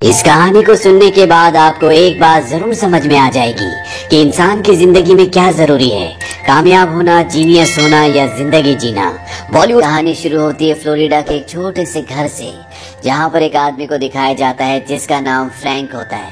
इस कहानी को सुनने के बाद आपको एक बात जरूर समझ में आ जाएगी कि इंसान की जिंदगी में क्या जरूरी है, कामयाब होना, जीनियस होना या जिंदगी जीना। बॉलीवुड कहानी शुरू होती है फ्लोरिडा के एक छोटे से घर से, जहाँ पर एक आदमी को दिखाया जाता है जिसका नाम फ्रैंक होता है।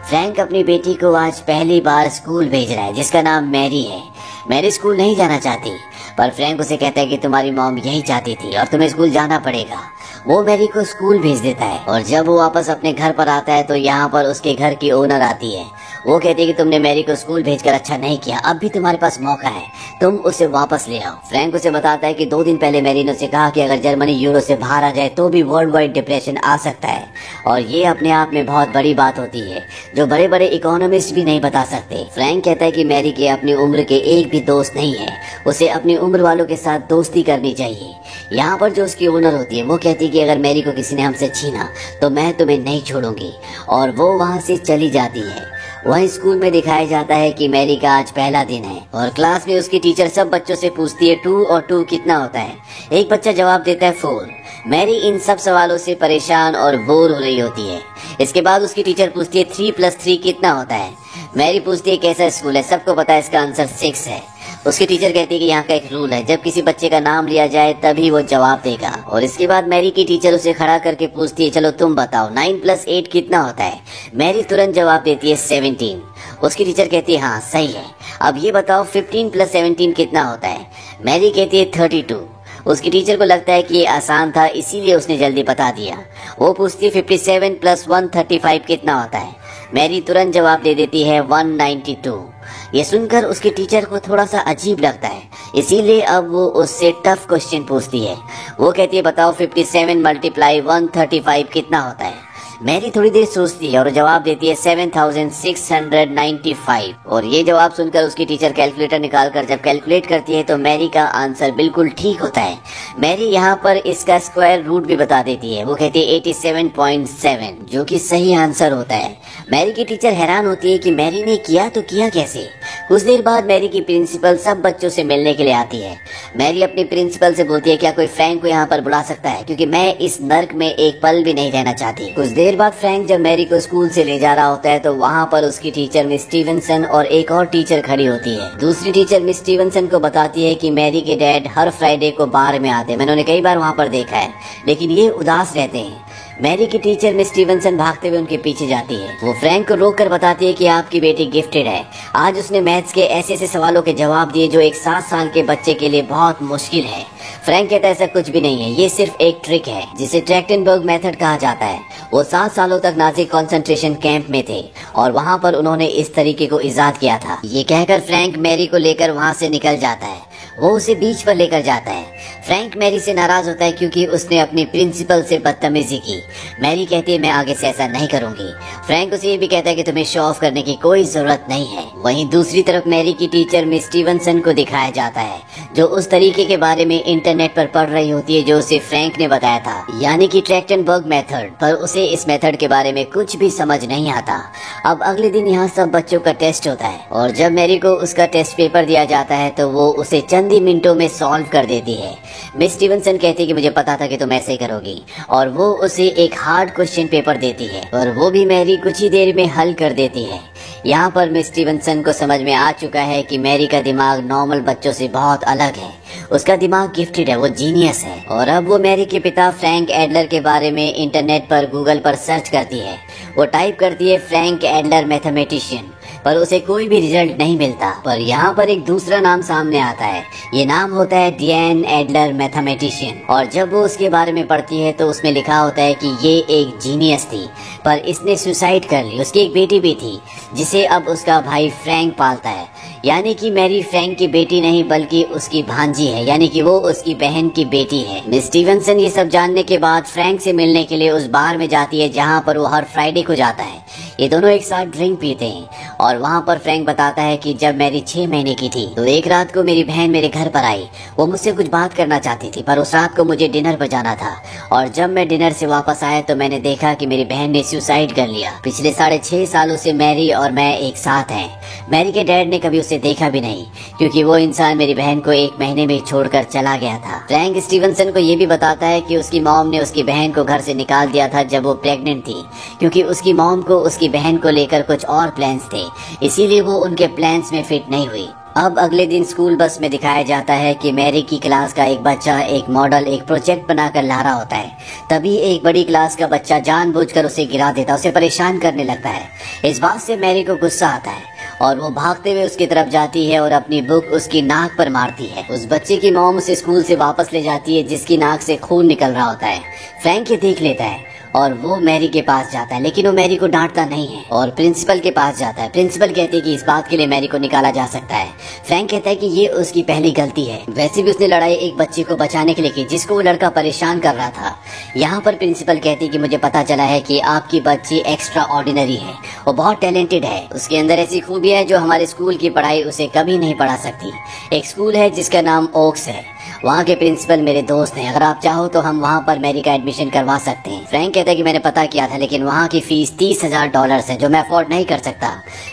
फ्रैंक अपनी बेटी को आज पहली बार स्कूल भेज रहा है, जिसका नाम मैरी है। मैरी स्कूल नहीं जाना चाहती, पर फ्रैंक उसे कहता है कि तुम्हारी मॉम यही चाहती थी और तुम्हें स्कूल जाना पड़ेगा। वो मैरी को स्कूल भेज देता है और जब वो वापस अपने घर पर आता है तो यहाँ पर उसके घर की ओनर आती है। वो कहती है कि तुमने मैरी को स्कूल भेजकर अच्छा नहीं किया, अब भी तुम्हारे पास मौका है, तुम उसे वापस ले आओ। फ्रैंक उसे बताता है कि 2 दिन पहले मैरी ने उसे कहा कि अगर जर्मनी यूरो से बाहर आ जाए तो भी वर्ल्ड वाइड डिप्रेशन आ सकता है, और ये अपने आप में बहुत बड़ी बात होती है जो बड़े बड़े इकोनॉमिस्ट भी नहीं बता सकते। फ्रैंक कहता है कि मैरी के अपनी उम्र के एक भी दोस्त नहीं है, उसे अपनी उम्र वालों के साथ दोस्ती करनी चाहिए। यहाँ पर जो उसकी ओनर होती है वो कहती है कि अगर मैरी को किसी ने हमसे छीना तो मैं तुम्हें नहीं छोड़ूंगी, और वो वहाँ से चली जाती है। वहीं स्कूल में दिखाया जाता है कि मैरी का आज पहला दिन है और क्लास में उसकी टीचर सब बच्चों से पूछती है 2 और 2 कितना होता है। एक बच्चा जवाब देता है 4। मैरी इन सब सवालों से परेशान और बोर हो रही होती है। इसके बाद उसकी टीचर पूछती है 3 + 3 कितना होता है। मैरी पूछती है कैसा स्कूल है, सबको पता है इसका आंसर 6 है। उसकी टीचर कहती है कि यहाँ का एक रूल है, जब किसी बच्चे का नाम लिया जाए तभी वो जवाब देगा। और इसके बाद मैरी की टीचर उसे खड़ा करके पूछती है चलो तुम बताओ 9 + 8 कितना होता है। मैरी तुरंत जवाब देती है 17। उसकी टीचर कहती है हाँ सही है, अब ये बताओ 15 + 17 कितना होता है। मैरी कहती है 32। उसकी टीचर को लगता है कि ये आसान था, इसीलिए उसने जल्दी बता दिया। वो पूछती है 57 + 1 35 कितना होता है। मैरी तुरंत जवाब दे देती है 192। ये सुनकर उसकी टीचर को थोड़ा सा अजीब लगता है, इसीलिए अब वो उससे टफ क्वेश्चन पूछती है। वो कहती है बताओ 57 × 135 कितना होता है। मैरी थोड़ी देर सोचती है और जवाब देती है 7695। और ये जवाब सुनकर उसकी टीचर कैलकुलेटर निकालकर जब कैलकुलेट करती है तो मैरी का आंसर बिल्कुल ठीक होता है। मैरी यहाँ पर इसका स्क्वायर रूट भी बता देती है। वो कहती है 87.7, जो कि सही आंसर होता है। मैरी की टीचर हैरान होती है कि मैरी ने किया तो किया कैसे। कुछ देर बाद मैरी की प्रिंसिपल सब बच्चों से मिलने के लिए आती है। मैरी अपनी प्रिंसिपल से बोलती है क्या कोई फ्रैंक को यहाँ पर बुला सकता है, क्योंकि मैं इस नर्क में एक पल भी नहीं रहना चाहती। कुछ देर बाद फ्रैंक जब मैरी को स्कूल से ले जा रहा होता है तो वहाँ पर उसकी टीचर मिस स्टीवनसन और एक और टीचर खड़ी होती है। दूसरी टीचर मिस स्टीवनसन को बताती है कि मैरी के डैड हर फ्राइडे को बार में आते हैं, मैंने उन्हें कई बार वहाँ पर देखा है, लेकिन ये उदास रहते हैं। मैरी की टीचर मिस स्टीवनसन भागते हुए उनके पीछे जाती है। वो फ्रैंक को रोककर बताती है कि आपकी बेटी गिफ्टेड है, आज उसने मैथ्स के ऐसे ऐसे सवालों के जवाब दिए जो एक 7 साल के बच्चे के लिए बहुत मुश्किल है। फ्रैंक कहता है ऐसा कुछ भी नहीं है, ये सिर्फ एक ट्रिक है जिसे ट्रैक्टनबर्ग मेथड कहा जाता है। वो 7 सालों तक नाजी कंसंट्रेशन कैंप में थे और वहाँ पर उन्होंने इस तरीके को इजाद किया था। ये कहकर फ्रैंक मैरी को लेकर वहाँ से निकल जाता है। वो उसे बीच पर लेकर जाता है। फ्रैंक मैरी से नाराज होता है क्योंकि उसने अपनी प्रिंसिपल से बदतमीजी की। मैरी कहती है मैं आगे से ऐसा नहीं करूंगी। फ्रैंक उसे ये भी कहता है कि तुम्हें शो ऑफ करने की कोई जरूरत नहीं है। वहीं दूसरी तरफ मैरी की टीचर मिस स्टीवनसन को दिखाया जाता है, जो उस तरीके के बारे में इंटरनेट पर पढ़ रही होती है जो उसे फ्रैंक ने बताया था, यानी कि ट्रैक्टनबर्ग मेथड। पर उसे इस मेथड के बारे में कुछ भी समझ नहीं आता। अब अगले दिन यहाँ सब बच्चों का टेस्ट होता है और जब मैरी को उसका टेस्ट पेपर दिया जाता है तो वो उसे चंद ही मिनटों में सॉल्व कर देती है। मिस स्टीवनसन कहती है कि मुझे पता था कि तुम ऐसे ही करोगी, और वो उसे एक हार्ड क्वेश्चन पेपर देती है और वो भी मैरी कुछ ही देर में हल कर देती है। यहाँ पर मिस स्टीवनसन को समझ में आ चुका है कि मैरी का दिमाग नॉर्मल बच्चों से बहुत अलग है। उसका दिमाग गिफ्टेड है, वो जीनियस है। और अब वो मैरी के पिता फ्रैंक एडलर के बारे में इंटरनेट पर गूगल पर सर्च करती है। वो टाइप करती है फ्रैंक एडलर मैथमेटिशियन, पर उसे कोई भी रिजल्ट नहीं मिलता। पर यहाँ पर एक दूसरा नाम सामने आता है। ये नाम होता है डिएन एडलर मैथमेटिशियन। और जब वो उसके बारे में पढ़ती है तो उसमें लिखा होता है कि ये एक जीनियस थी, पर इसने सुसाइड कर ली। उसकी एक बेटी भी थी जिसे अब उसका भाई फ्रैंक पालता है। यानी कि मैरी फ्रैंक की बेटी नहीं बल्कि उसकी भांजी है, यानी कि वो उसकी बहन की बेटी है। मिस स्टीवनसन ये सब जानने के बाद फ्रैंक से मिलने के लिए उस बार में जाती है जहाँ पर वो हर फ्राइडे को जाता है। ये दोनों एक साथ ड्रिंक पीते हैं और वहाँ पर फ्रैंक बताता है कि जब मैरी 6 महीने की थी तो एक रात को मेरी बहन मेरे घर पर आई। वो मुझसे कुछ बात करना चाहती थी, पर उस रात को मुझे डिनर पर जाना था और जब मैं डिनर से वापस आया तो मैंने देखा कि मेरी बहन ने सुसाइड कर लिया। पिछले 6.5 सालों से मैरी और मैं एक साथ हैं। मैरी के डैड ने कभी उसे देखा भी नहीं क्योंकि वो इंसान मेरी बहन को 1 महीने में छोड़कर चला गया था। फ्रैंक स्टीवनसन को ये भी बताता है कि उसकी मॉम ने उसकी बहन को घर से निकाल दिया था जब वो प्रेग्नेंट थी, क्योंकि उसकी मॉम को उसकी बहन को लेकर कुछ और प्लान्स थे, इसीलिए वो उनके प्लान्स में फिट नहीं हुई। अब अगले दिन स्कूल बस में दिखाया जाता है कि मैरी की क्लास का एक बच्चा एक मॉडल एक प्रोजेक्ट बनाकर ला रहा होता है। तभी एक बड़ी क्लास का बच्चा जानबूझकर उसे गिरा देता, उसे परेशान करने लगता है। इस बात से मैरी को गुस्सा आता है और वो भागते हुए उसकी तरफ जाती है और अपनी बुक उसकी नाक पर मारती है। उस बच्चे की मॉम उसे स्कूल से वापस ले जाती है जिसकी नाक से खून निकल रहा होता है। फ्रैंक ये देख लेता है और वो मैरी के पास जाता है, लेकिन वो मैरी को डांटता नहीं है और प्रिंसिपल के पास जाता है। प्रिंसिपल कहते हैं कि इस बात के लिए मैरी को निकाला जा सकता है। फ्रैंक कहता है कि ये उसकी पहली गलती है, वैसे भी उसने लड़ाई एक बच्चे को बचाने के लिए की जिसको वो लड़का परेशान कर रहा था। यहाँ पर प्रिंसिपल कहती है कि मुझे पता चला है कि आपकी बच्ची एक्स्ट्रा ऑर्डिनरी है, वो बहुत टैलेंटेड है, उसके अंदर ऐसी खूबियां हैं जो हमारे स्कूल की पढ़ाई उसे कभी नहीं पढ़ा सकती। एक स्कूल है जिसका नाम ओक्स है, वहाँ के प्रिंसिपल मेरे दोस्त हैं, अगर आप चाहो तो हम वहाँ पर मैरी का एडमिशन करवा सकते हैं। फ्रैंक कहता है कि मैंने पता किया था लेकिन वहाँ की फीस $30,000 है जो मैं अफोर्ड नहीं कर सकता।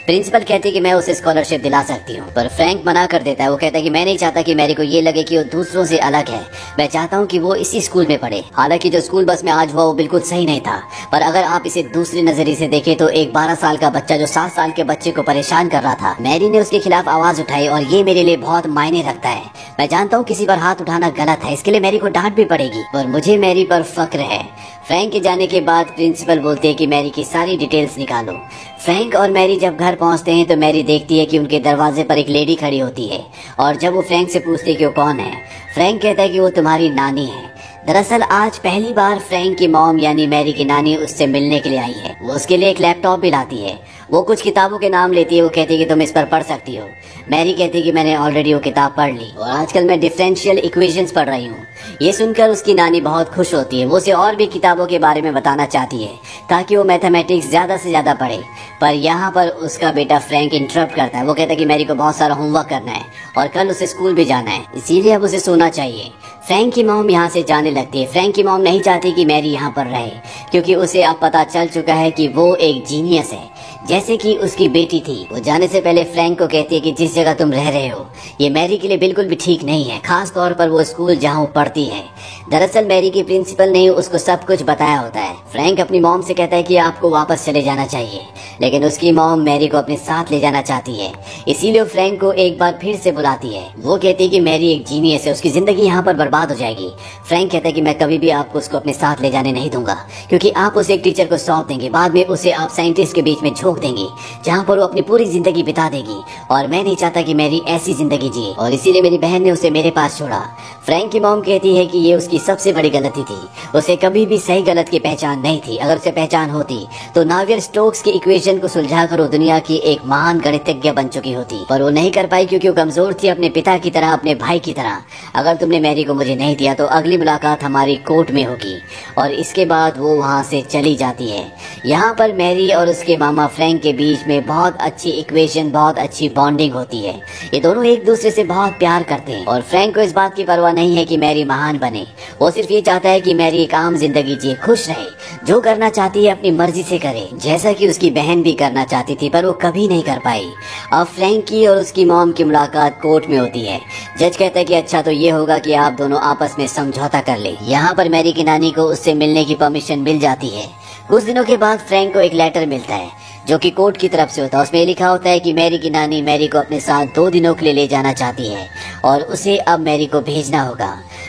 प्रिंसिपल कहती है कि मैं उसे स्कॉलरशिप दिला सकती हूँ, पर फ्रैंक मना कर देता है। वो कहता है कि मैं नहीं चाहता कि मैरी को ये लगे कि वो दूसरों से अलग है, मैं चाहता हूँ कि वो इसी स्कूल में पढ़े। हालांकि जो स्कूल बस में आज हुआ वो बिल्कुल सही नहीं था, पर अगर आप इसे दूसरे नजरिए से देखें तो एक 12 साल का बच्चा जो 7 साल के बच्चे को परेशान कर रहा था, मैरी ने उसके खिलाफ आवाज उठाई और ये मेरे लिए बहुत मायने रखता है। मैं जानता हूँ किसी पर हाथ उठाना गलत है, इसके लिए मैरी को डांट भी पड़ेगी, पर मुझे मैरी पर फक्र है। फ्रैंक के जाने के बाद प्रिंसिपल बोलते हैं कि मैरी की सारी डिटेल्स निकालो। फ्रैंक और मैरी जब घर पहुंचते हैं तो मैरी देखती है कि उनके दरवाजे पर एक लेडी खड़ी होती है और जब वो फ्रैंक से पूछती है कि वो कौन है, फ्रैंक कहता है कि वो तुम्हारी नानी है। दरअसल आज पहली बार फ्रैंक की मॉम यानी मैरी की नानी उससे मिलने के लिए आई है। वो उसके लिए एक लैपटॉप भी लाती है। वो कुछ किताबों के नाम लेती है, वो कहती है कि तुम इस पर पढ़ सकती हो। मैरी कहती है कि मैंने ऑलरेडी वो किताब पढ़ ली और आजकल मैं डिफरेंशियल इक्वेशंस पढ़ रही हूँ। ये सुनकर उसकी नानी बहुत खुश होती है, वो उसे और भी किताबों के बारे में बताना चाहती है ताकि वो मैथमेटिक्स ज्यादा से ज्यादा पढ़े, पर यहाँ पर उसका बेटा फ्रैंक इंटरप्ट करता है। वो कहता है कि मैरी को बहुत सारा होमवर्क करना है और कल उसे स्कूल भी जाना है, इसीलिए अब उसे सोना चाहिए। फ्रैंक की मॉम यहाँ से जाने लगती है। फ्रैंक की मॉम नहीं चाहती कि मैरी यहाँ पर रहे क्योंकि उसे अब पता चल चुका है कि वो एक जीनियस है जैसे कि उसकी बेटी थी। वो जाने से पहले फ्रैंक को कहती है कि जिस जगह तुम रह रहे हो ये मैरी के लिए बिल्कुल भी ठीक नहीं है, खास तौर पर वो स्कूल जहाँ वो पढ़ती है। दरअसल मैरी की प्रिंसिपल ने उसको सब कुछ बताया होता है। फ्रैंक अपनी मॉम से कहता है कि आपको वापस चले जाना चाहिए, लेकिन उसकी मॉम मैरी को अपने साथ ले जाना चाहती है, इसीलिए वो फ्रैंक को एक बार फिर से बुलाती है। वो कहती है कि मैरी एक जीनियस है, उसकी जिंदगी यहाँ पर बर्बाद हो जाएगी। फ्रैंक कहता है कि मैं कभी भी आपको उसको अपने साथ ले जाने नहीं दूंगा क्योंकि आप उसे एक टीचर को सौंप देंगे, बाद में उसे आप साइंटिस्ट के बीच में झोंक देंगी जहाँ पर वो अपनी पूरी जिंदगी बिता देगी, और मैं नहीं चाहता कि मैरी ऐसी जिंदगी जिए, और इसीलिए मेरी बहन ने उसे मेरे पास छोड़ा। फ्रैंक की मॉम कहती है कि ये उसकी सबसे बड़ी गलती थी, उसे कभी भी सही गलत की पहचान नहीं थी। अगर उसे पहचान होती तो नावियर स्टोक्स की इक्वेशन को सुलझाकर वो दुनिया की एक महान गणितज्ञ बन चुकी होती, पर वो नहीं कर पाई क्योंकि वो कमजोर थी, अपने पिता की तरह, अपने भाई की तरह। अगर तुमने मैरी को मुझे नहीं दिया तो अगली मुलाकात हमारी कोर्ट में होगी, और इसके बाद वो वहाँ से चली जाती है। यहाँ पर मैरी और उसके मामा फ्रैंक के बीच में बहुत अच्छी इक्वेशन, बहुत अच्छी बॉन्डिंग होती है। ये दोनों एक दूसरे से बहुत प्यार करते हैं और फ्रैंक को इस बात की परवाह नहीं है कि मैरी महान बने। वो सिर्फ ये चाहता है कि मैरी एक आम जिंदगी जिए, खुश रहे, जो करना चाहती है अपनी मर्जी से करे, जैसा कि उसकी बहन भी करना चाहती थी पर वो कभी नहीं कर पाई। अब फ्रैंक की और उसकी मॉम की मुलाकात कोर्ट में होती है। जज कहता है कि अच्छा तो ये होगा कि आप दोनों आपस में समझौता कर ले। यहाँ पर मैरी की नानी को उससे मिलने की परमिशन मिल जाती है। कुछ दिनों के बाद फ्रैंक को एक लेटर मिलता है जो कि कोर्ट की तरफ से होता है। उसमें लिखा होता है कि मैरी की नानी मैरी को अपने साथ 2 दिनों के लिए ले जाना चाहती है और उसे अब मैरी को भेजना होगा।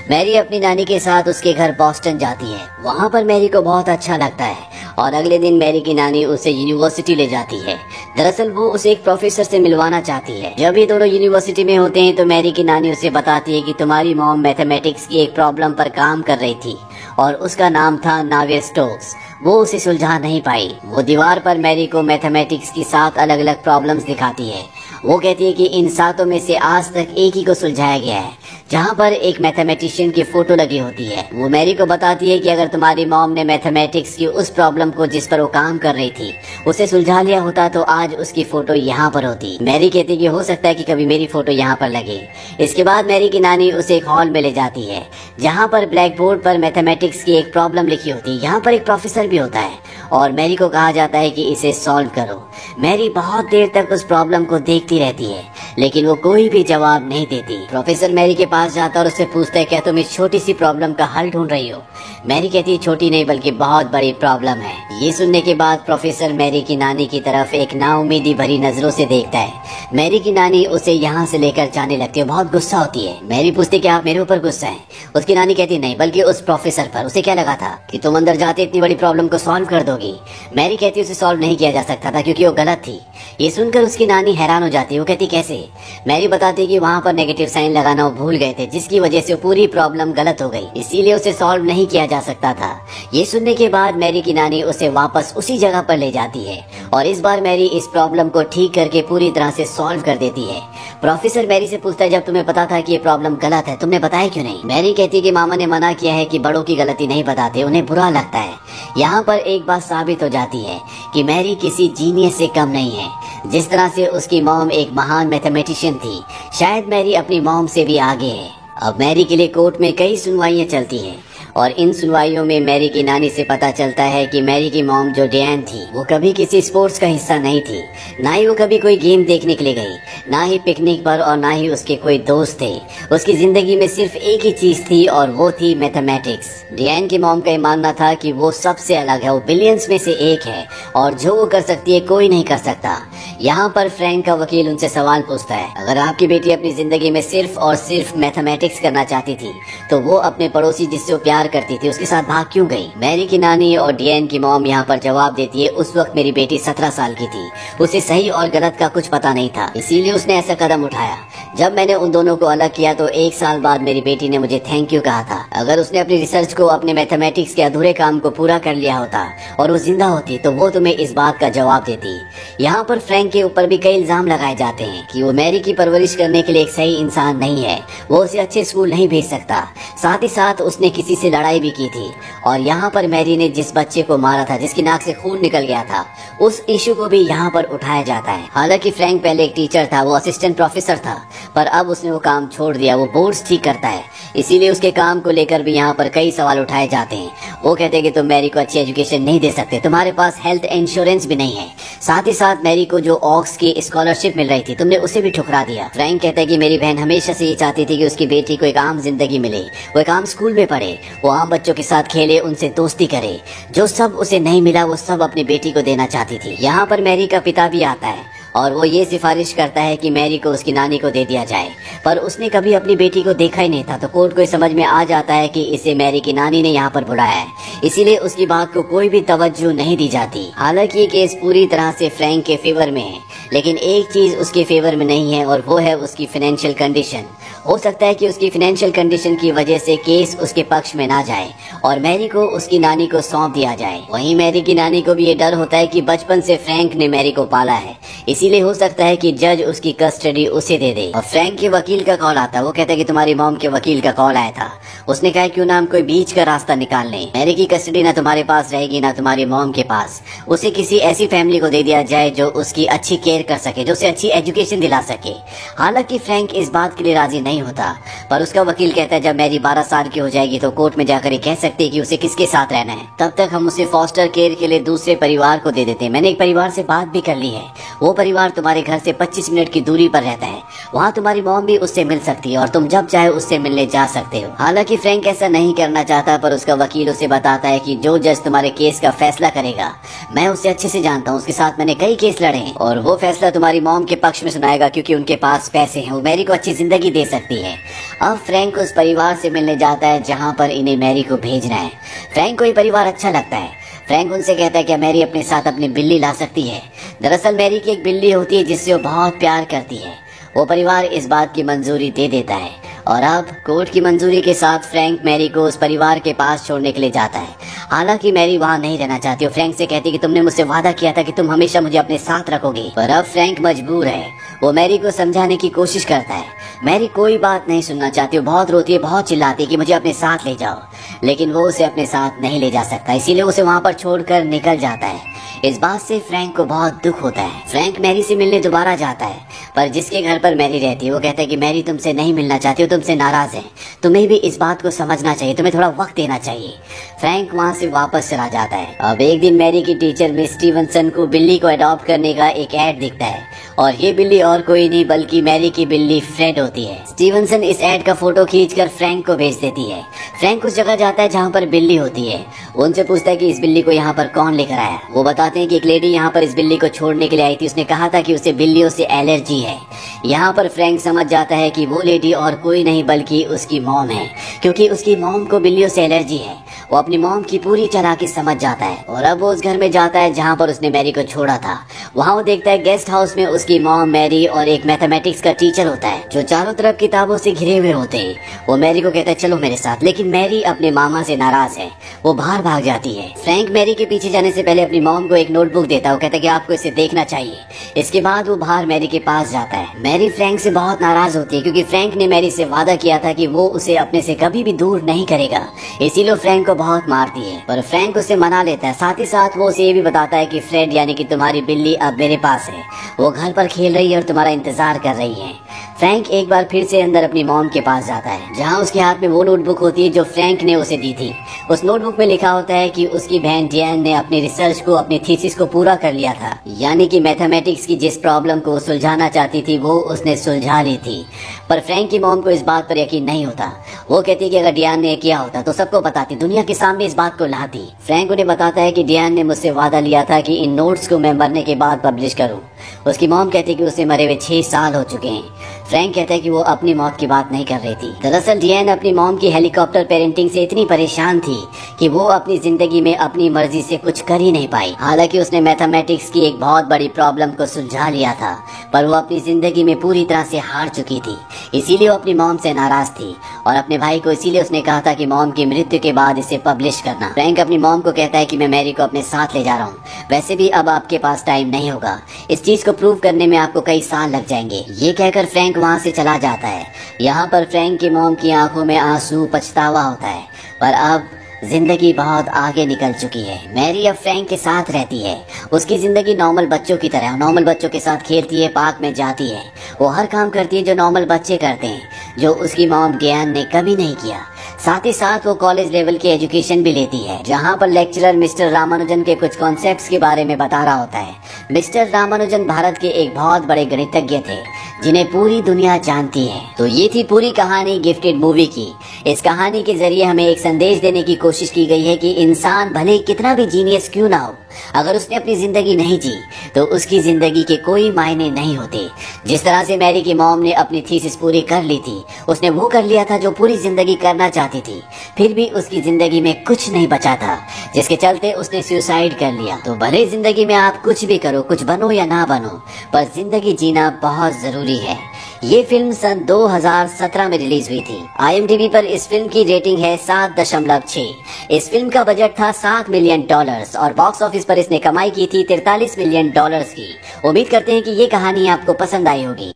मैरी अपनी नानी के साथ उसके घर बॉस्टन जाती है। वहाँ पर मैरी को बहुत अच्छा लगता है और अगले दिन मैरी की नानी उसे यूनिवर्सिटी ले जाती है। दरअसल वो उसे एक प्रोफेसर से मिलवाना चाहती है। जब ये दोनों यूनिवर्सिटी में होते हैं तो मैरी की नानी उसे बताती है कि तुम्हारी मॉम मैथमेटिक्स की एक प्रॉब्लम पर काम कर रही थी और उसका नाम था नावियर स्टोक्स। वो उसे सुलझा नहीं पाई। वो दीवार पर मैरी को मैथमेटिक्स की 7 अलग अलग प्रॉब्लम्स दिखाती है। वो कहती है कि इन 7 में से आज तक एक ही को सुलझाया गया है, जहाँ पर एक मैथमेटिशियन की फोटो लगी होती है। वो मैरी को बताती है कि अगर तुम्हारी मॉम ने मैथमेटिक्स की उस प्रॉब्लम को जिस पर वो काम कर रही थी उसे सुलझा लिया होता तो आज उसकी फोटो यहाँ पर होती। मैरी कहती है कि हो सकता है कि कभी मेरी फोटो यहाँ पर लगे। इसके बाद मैरी की नानी उसे एक हॉल में ले जाती है, जहाँ पर ब्लैक बोर्ड पर मैथमेटिक्स की एक प्रॉब्लम लिखी होती है। यहाँ पर एक प्रोफेसर भी होता है और मैरी को कहा जाता है कि इसे सॉल्व करो। मैरी बहुत देर तक उस प्रॉब्लम को देखती रहती है, लेकिन वो कोई भी जवाब नहीं देती। प्रोफेसर मैरी के पास जाता और उससे पूछता है, क्या तुम इस छोटी सी प्रॉब्लम का हल ढूंढ रही हो? मैरी कहती है, छोटी नहीं बल्कि बहुत बड़ी प्रॉब्लम है। ये सुनने के बाद प्रोफेसर मैरी की नानी की तरफ एक नाउमीदी भरी नजरों से देखता है। मैरी की नानी उसे यहाँ से लेकर जाने लगती है, बहुत गुस्सा होती है। मैरी पूछती, क्या आप मेरे ऊपर गुस्सा है? उसकी नानी कहती, नहीं बल्कि उस प्रोफेसर पर। उसे क्या लगा था कि तुम अंदर जाते इतनी बड़ी प्रॉब्लम को सॉल्व कर दोगी? मैरी कहती उसे सॉल्व नहीं किया जा सकता था क्योंकि वो गलत थी। ये सुनकर उसकी नानी हैरान हो जाती है। वो कहती, कैसे? मैरी बताती कि वहाँ पर नेगेटिव साइन लगाना वो भूल गए थे, जिसकी वजह से पूरी प्रॉब्लम गलत हो गई, इसीलिए उसे सॉल्व नहीं किया जा सकता था। ये सुनने के बाद मैरी की नानी उसे वापस उसी जगह पर ले जाती है और इस बार मैरी इस प्रॉब्लम को ठीक करके पूरी तरह से सॉल्व कर देती है। प्रोफेसर मैरी से पूछता है, जब तुम्हें पता था कि ये प्रॉब्लम गलत है तुमने बताया क्यों नहीं? मैरी कहती है कि मामा ने मना किया है कि बड़ों की गलती नहीं बताते, उन्हें बुरा लगता है। यहाँ पर एक बात साबित हो जाती है कि मैरी किसी जीनियस से कम नहीं है। जिस तरह से उसकी मॉम एक महान मैथमेटिशियन थी, शायद मैरी अपनी मॉम से भी आगे है। अब मैरी के लिए कोर्ट में कई सुनवाइयां चलती हैं और इन सुनवाइयों में मैरी की नानी से पता चलता है कि मैरी की मॉम जो डियान थी वो कभी किसी स्पोर्ट्स का हिस्सा नहीं थी, ना ही वो कभी कोई गेम देखने के लिए गई, ना ही पिकनिक पर, और ना ही उसके कोई दोस्त थे। उसकी जिंदगी में सिर्फ एक ही चीज थी और वो थी मैथमेटिक्स। डियान की मॉम का ये मानना था कि वो सबसे अलग है, वो बिलियंस में से एक है और जो वो कर सकती है कोई नहीं कर सकता। यहाँ पर फ्रैंक का वकील उनसे सवाल पूछता है, अगर आपकी बेटी अपनी जिंदगी में सिर्फ और सिर्फ मैथमेटिक्स करना चाहती थी तो वो अपने पड़ोसी जिससे वो प्यार करती थी उसके साथ भाग क्यों गई? मैरी की नानी और डियान की मॉम यहाँ पर जवाब देती है, उस वक्त मेरी बेटी 17 साल की थी, उसे सही और गलत का कुछ पता नहीं था, इसीलिए उसने ऐसा कदम उठाया। जब मैंने उन दोनों को अलग किया तो 1 साल बाद मेरी बेटी ने मुझे थैंक यू कहा था। अगर उसने अपनी रिसर्च को, अपने मैथमेटिक्स के अधूरे काम को पूरा कर लिया होता और वो जिंदा होती तो वो तुम्हें इस बात का जवाब देती। यहाँ पर फ्रैंक के ऊपर भी कई इल्जाम लगाए जाते हैं कि वो मैरी की परवरिश करने के लिए एक सही इंसान नहीं है, वो उसे अच्छे स्कूल नहीं भेज सकता, साथ ही साथ उसने किसी से लड़ाई भी की थी। और यहाँ पर मैरी ने जिस बच्चे को मारा था, जिसकी नाक से खून निकल गया था, उस इशू को भी यहाँ पर उठाया जाता है। हालांकि फ्रैंक पहले एक टीचर था, वो असिस्टेंट प्रोफेसर था, पर अब उसने वो काम छोड़ दिया, वो बोर्ड्स ठीक करता है, इसीलिए उसके काम को लेकर भी यहाँ पर कई सवाल उठाए जाते हैं। वो कहते हैं कि तुम मैरी को अच्छी एजुकेशन नहीं दे सकते, तुम्हारे पास हेल्थ इंश्योरेंस भी नहीं है, साथ ही साथ मैरी को जो ऑक्स की स्कॉलरशिप मिल रही थी तुमने उसे भी ठुकरा दिया। फ्रैंक कहता है कि मेरी बहन हमेशा से ये चाहती थी कि उसकी बेटी को एक आम जिंदगी मिले, वो एक आम स्कूल में पढ़े, वो आम बच्चों के साथ खेले, उनसे दोस्ती करे, जो सब उसे नहीं मिला वो सब अपनी बेटी को देना चाहती थी। यहाँ पर मैरी का पिता भी आता है और वो ये सिफारिश करता है कि मैरी को उसकी नानी को दे दिया जाए, पर उसने कभी अपनी बेटी को देखा ही नहीं था, तो कोर्ट को समझ में आ जाता है कि इसे मैरी की नानी ने यहाँ पर बुलाया है, इसीलिए उसकी बात को कोई भी तवज्जो नहीं दी जाती। हालांकि ये केस पूरी तरह से फ्रैंक के फेवर में है, लेकिन एक चीज उसके फेवर में नहीं है और वो है उसकी फाइनेंशियल कंडीशन। हो सकता है कि उसकी फाइनेंशियल कंडीशन की वजह से केस उसके पक्ष में ना जाए और मैरी को उसकी नानी को सौंप दिया जाए। वहीं मैरी की नानी को भी ये डर होता है कि बचपन से फ्रैंक ने मैरी को पाला है, इसीलिए हो सकता है कि जज उसकी कस्टडी उसे दे दे। और फ्रैंक के वकील का कॉल आता है, वो कहता है कि तुम्हारी मॉम के वकील का कॉल आया था, उसने कहा क्यों ना हम कोई बीच का रास्ता निकाल लें, मैरी की कस्टडी ना तुम्हारे पास रहेगी ना तुम्हारी मॉम के पास, उसे किसी ऐसी फैमिली को दे दिया जाए जो उसकी अच्छी केयर कर सके, जो उसे अच्छी एजुकेशन दिला सके। हालांकि फ्रैंक इस बात के लिए राजी नहीं होता, पर उसका वकील कहता है जब मैरी 12 साल की हो जाएगी तो कोर्ट में जाकर कह सकती है कि उसे किसके साथ रहना है, तब तक हम उसे फॉस्टर केयर के लिए दूसरे परिवार को दे देते हैं। मैंने एक परिवार से बात भी कर ली है, वो परिवार तुम्हारे घर से 25 मिनट की दूरी पर रहता है, वहाँ तुम्हारी मॉम भी उससे मिल सकती है और तुम जब चाहे उससे मिलने जा सकते हो। हालांकि फ्रैंक ऐसा नहीं करना चाहता, पर उसका वकील उसे बताता है कि जो जज तुम्हारे केस का फैसला करेगा मैं उसे अच्छे से जानता हूँ, उसके साथ मैंने कई केस लड़े हैं और वो फैसला तुम्हारी मॉम के पक्ष में सुनाएगा क्योंकि उनके पास पैसे हैं, वो मैरी को अच्छी जिंदगी दे सकती है। अब फ्रैंक उस परिवार से मिलने जाता है जहाँ पर इन्हें मैरी को भेजना है। फ्रैंक को ये परिवार अच्छा लगता है। फ्रैंक उनसे कहता है कि मैरी अपने साथ अपनी बिल्ली ला सकती है। दरअसल मैरी की एक बिल्ली होती है जिससे वो बहुत प्यार करती है। वो परिवार इस बात की मंजूरी दे देता है और अब कोर्ट की मंजूरी के साथ फ्रैंक मैरी को उस परिवार के पास छोड़ने के लिए जाता है। हालांकि मैरी वहाँ नहीं रहना चाहती। वो फ्रैंक से कहती कि तुमने मुझसे वादा किया था कि तुम हमेशा मुझे अपने साथ रखोगे, पर अब फ्रैंक मजबूर है। वो मैरी को समझाने की कोशिश करता है। मैरी कोई बात नहीं सुनना चाहती। वो बहुत रोती है, बहुत चिल्लाती है कि मुझे अपने साथ ले जाओ, लेकिन वो उसे अपने साथ नहीं ले जा सकता, इसीलिए उसे वहाँ पर छोड़कर निकल जाता है। इस बात से फ्रैंक को बहुत दुख होता है। फ्रैंक मैरी से मिलने दोबारा जाता है, पर जिसके घर पर मैरी रहती है वो कहता है कि मैरी तुमसे नहीं मिलना चाहती, वो तुमसे नाराज है। तुम्हें भी इस बात को समझना चाहिए, तुम्हें थोड़ा वक्त देना चाहिए। फ्रैंक वहाँ से वापस चला जाता है। अब एक दिन मैरी की टीचर मिस स्टीवनसन को बिल्ली को अडॉप्ट करने का एक ऐड दिखता है, और ये बिल्ली और कोई नहीं बल्कि मैरी की बिल्ली फ्रेड होती है। स्टीवनसन इस ऐड का फोटो खींचकर फ्रैंक को भेज देती है। फ्रैंक उस जगह जाता है जहाँ पर बिल्ली होती है। उनसे पूछता है कि इस बिल्ली को यहाँ पर कौन लेकर आया। वो बताते हैं कि एक लेडी यहाँ पर इस बिल्ली को छोड़ने के लिए आई थी। उसने कहा था कि उसे बिल्लियों से एलर्जी है। यहाँ पर फ्रैंक समझ जाता है कि वो लेडी और कोई नहीं बल्कि उसकी मॉम है, क्योंकि उसकी मॉम को बिल्लियों से एलर्जी है। वो अपनी मॉम की पूरी चालाकी समझ जाता है और अब वो उस घर में जाता है जहाँ पर उसने मैरी को छोड़ा था। वहाँ वो देखता है गेस्ट हाउस में उसकी मॉम, मैरी और एक मैथमेटिक्स का टीचर होता है जो चारों तरफ किताबों से घिरे हुए होते हैं। वो मैरी को कहता है चलो मेरे साथ, लेकिन मैरी अपने मामा से नाराज है। वो बाहर भाग जाती है। फ्रैंक मैरी के पीछे जाने से पहले अपनी मॉम को एक नोटबुक देता है। वो कहता है कि आपको इसे देखना चाहिए। इसके बाद वो बाहर मैरी के पास जाता है। मैरी फ्रैंक से बहुत नाराज होती है क्योंकि फ्रैंक ने मैरी से वादा किया था कि वो उसे अपने से कभी भी दूर नहीं करेगा, इसीलिए फ्रैंक को बहुत मारती है। पर फ्रैंक उसे मना लेता है। साथ ही साथ वो उसे ये भी बताता है कि फ्रेड यानी कि तुम्हारी बिल्ली अब मेरे पास है, वो घर पर खेल रही है और तुम्हारा इंतजार कर रही है। फ्रैंक एक बार फिर से अंदर अपनी मॉम के पास जाता है जहाँ उसके हाथ में वो नोटबुक होती है जो फ्रैंक ने उसे दी थी। उस नोटबुक में लिखा होता है कि उसकी बहन डियान ने अपनी रिसर्च को, अपनी थीसिस को पूरा कर लिया था, यानी कि मैथमेटिक्स की जिस प्रॉब्लम को सुलझाना चाहती थी वो उसने सुलझा ली थी। पर फ्रैंक की मॉम को इस बात पर यकीन नहीं होता। वो कहती है कि अगर डियान ने किया होता तो सबको बताती, दुनिया के सामने इस बात को लाती। फ्रैंक उन्हें बताता है कि डियान ने मुझसे वादा लिया था कि इन नोट्स को मैं मरने के बाद पब्लिश करूं। उसकी मॉम कहती है कि उसे मरे हुए 6 साल हो चुके हैं। फ्रैंक कहता है कि वो अपनी मौत की बात नहीं कर रही थी। दरअसल डियान अपनी मॉम की हेलीकॉप्टर पेरेंटिंग से इतनी परेशान थी कि वो अपनी जिंदगी में अपनी मर्जी से कुछ कर ही नहीं पाई। हालांकि उसने मैथमेटिक्स की एक बहुत बड़ी प्रॉब्लम को सुलझा लिया था, पर वो अपनी जिंदगी में पूरी तरह से हार चुकी थी। इसीलिए वो अपनी मॉम से नाराज थी और अपने भाई को इसीलिए उसने कहा था कि मॉम की मृत्यु के बाद इसे पब्लिश करना। फ्रैंक अपनी मॉम को कहता है कि मैं मैरी को अपने साथ ले जा रहा हूँ, वैसे भी अब आपके पास टाइम नहीं होगा, इस चीज को प्रूव करने में आपको कई साल लग जाएंगे। ये कहकर फ्रैंक वहाँ से चला जाता है। यहाँ पर फ्रैंक की मॉम की आंखों में आंसू, पछतावा होता है, पर अब जिंदगी बहुत आगे निकल चुकी है। मैरी अब फ्रैंक के साथ रहती है। उसकी जिंदगी नॉर्मल बच्चों की तरह, नॉर्मल बच्चों के साथ खेलती है, पार्क में जाती है, वो हर काम करती है जो नॉर्मल बच्चे करते हैं, जो उसकी मॉम डियान ने कभी नहीं किया। साथ ही साथ वो कॉलेज लेवल की एजुकेशन भी लेती है, जहाँ पर लेक्चरर मिस्टर रामानुजन के कुछ कॉन्सेप्ट्स के बारे में बता रहा होता है। मिस्टर रामानुजन भारत के एक बहुत बड़े गणितज्ञ थे जिन्हें पूरी दुनिया जानती है। तो ये थी पूरी कहानी गिफ्टेड मूवी की। इस कहानी के जरिए हमें एक संदेश देने की कोशिश की गई है कि इंसान भले कितना भी जीनियस क्यों ना हो, अगर उसने अपनी जिंदगी नहीं जी तो उसकी जिंदगी के कोई मायने नहीं होते। जिस तरह से मैरी की मॉम ने अपनी थीसिस पूरी कर ली थी, उसने वो कर लिया था जो पूरी जिंदगी करना चाहती थी, फिर भी उसकी जिंदगी में कुछ नहीं बचा था, जिसके चलते उसने सुसाइड कर लिया। तो भले जिंदगी में आप कुछ भी करो, कुछ बनो या ना बनो, पर जिंदगी जीना बहुत जरूरी है। ये फिल्म सन 2017 में रिलीज हुई थी। IMDb पर इस फिल्म की रेटिंग है 7.6। इस फिल्म का बजट था $7 मिलियन और बॉक्स ऑफिस पर इसने कमाई की थी $43 मिलियन की। उम्मीद करते हैं कि ये कहानी आपको पसंद आई होगी।